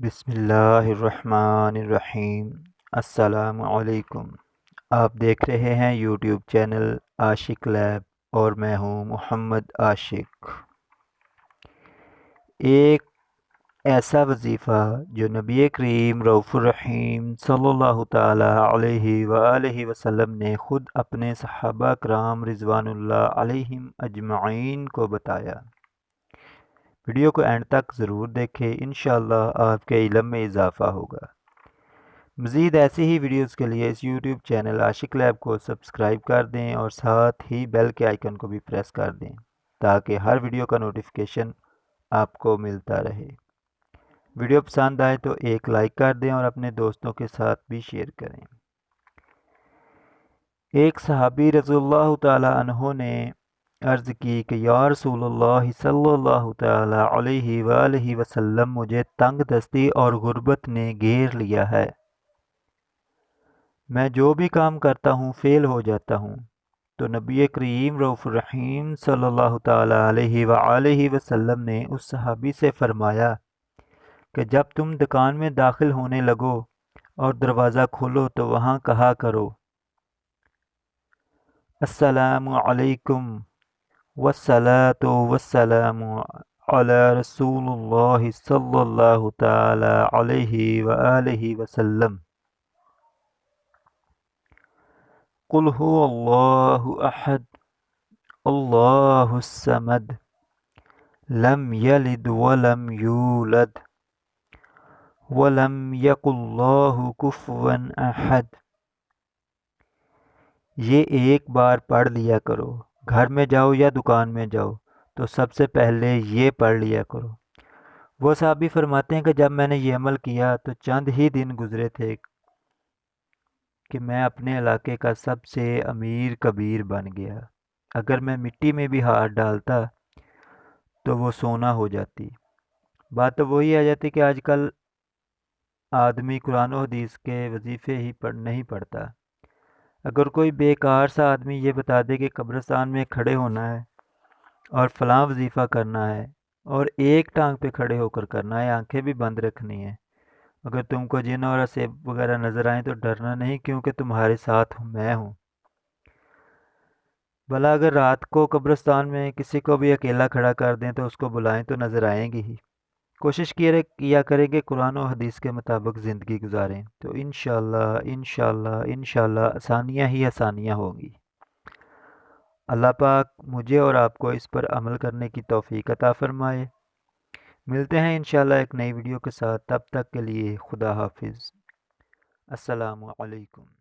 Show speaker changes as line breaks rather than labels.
بسم اللہ الرحمن الرحیم۔ السلام علیکم۔ آپ دیکھ رہے ہیں یوٹیوب چینل عاشق لیب اور میں ہوں محمد عاشق۔ ایک ایسا وظیفہ جو نبی کریم رؤوف الرحیم صلی اللہ تعالی علیہ وآلہ وسلم نے خود اپنے صحابہ کرام رضوان اللہ علیہم اجمعین کو بتایا۔ ویڈیو کو اینڈ تک ضرور دیکھیں، انشاءاللہ آپ کے علم میں اضافہ ہوگا۔ مزید ایسی ہی ویڈیوز کے لیے اس یوٹیوب چینل عاشق لیب کو سبسکرائب کر دیں اور ساتھ ہی بیل کے آئیکن کو بھی پریس کر دیں تاکہ ہر ویڈیو کا نوٹیفیکیشن آپ کو ملتا رہے۔ ویڈیو پسند آئے تو ایک لائک کر دیں اور اپنے دوستوں کے ساتھ بھی شیئر کریں۔ ایک صحابی رضی اللہ تعالی عنہ نے عرض کی کہ یا رسول اللہ صلی اللہ تعالی علیہ وآلہ وسلم، مجھے تنگ دستی اور غربت نے گھیر لیا ہے، میں جو بھی کام کرتا ہوں فیل ہو جاتا ہوں۔ تو نبی کریم رؤوف الرحیم صلی اللہ تعالی علیہ وآلہ وسلم نے اس صحابی سے فرمایا کہ جب تم دکان میں داخل ہونے لگو اور دروازہ کھولو تو وہاں کہا کرو السلام علیکم والصلاة والسلام علی رسول اللہ صلی اللہ تعالی علیہ وآلہ وسلم۔ قل هو اللہ احد اللہ الصمد لم یلد ولم یولد ولم یکن له کفوا احد۔ یہ ایک بار پڑھ لیا کرو، گھر میں جاؤ یا دکان میں جاؤ تو سب سے پہلے یہ پڑھ لیا کرو۔ وہ صحابی فرماتے ہیں کہ جب میں نے یہ عمل کیا تو چند ہی دن گزرے تھے کہ میں اپنے علاقے کا سب سے امیر کبیر بن گیا۔ اگر میں مٹی میں بھی ہاتھ ڈالتا تو وہ سونا ہو جاتی۔ بات تو وہی آ جاتی کہ آج کل آدمی قرآن و حدیث کے وظیفے ہی نہیں پڑھتا۔ اگر کوئی بیکار سا آدمی یہ بتا دے کہ قبرستان میں کھڑے ہونا ہے اور فلاں وظیفہ کرنا ہے اور ایک ٹانگ پہ کھڑے ہو کر کرنا ہے، آنکھیں بھی بند رکھنی ہیں، اگر تم کو جن اور اسیب وغیرہ نظر آئیں تو ڈرنا نہیں، کیونکہ تمہارے ساتھ میں ہوں۔ بھلا اگر رات کو قبرستان میں کسی کو بھی اکیلا کھڑا کر دیں تو اس کو بلائیں تو نظر آئیں گی ہی۔ کوشش کیا کریں کہ قرآن و حدیث کے مطابق زندگی گزاریں تو انشاءاللہ آسانیاں ہی آسانیاں ہوں گی۔ اللہ پاک مجھے اور آپ کو اس پر عمل کرنے کی توفیق عطا فرمائے۔ ملتے ہیں انشاءاللہ ایک نئی ویڈیو کے ساتھ، تب تک کے لیے خدا حافظ۔ السلام علیکم۔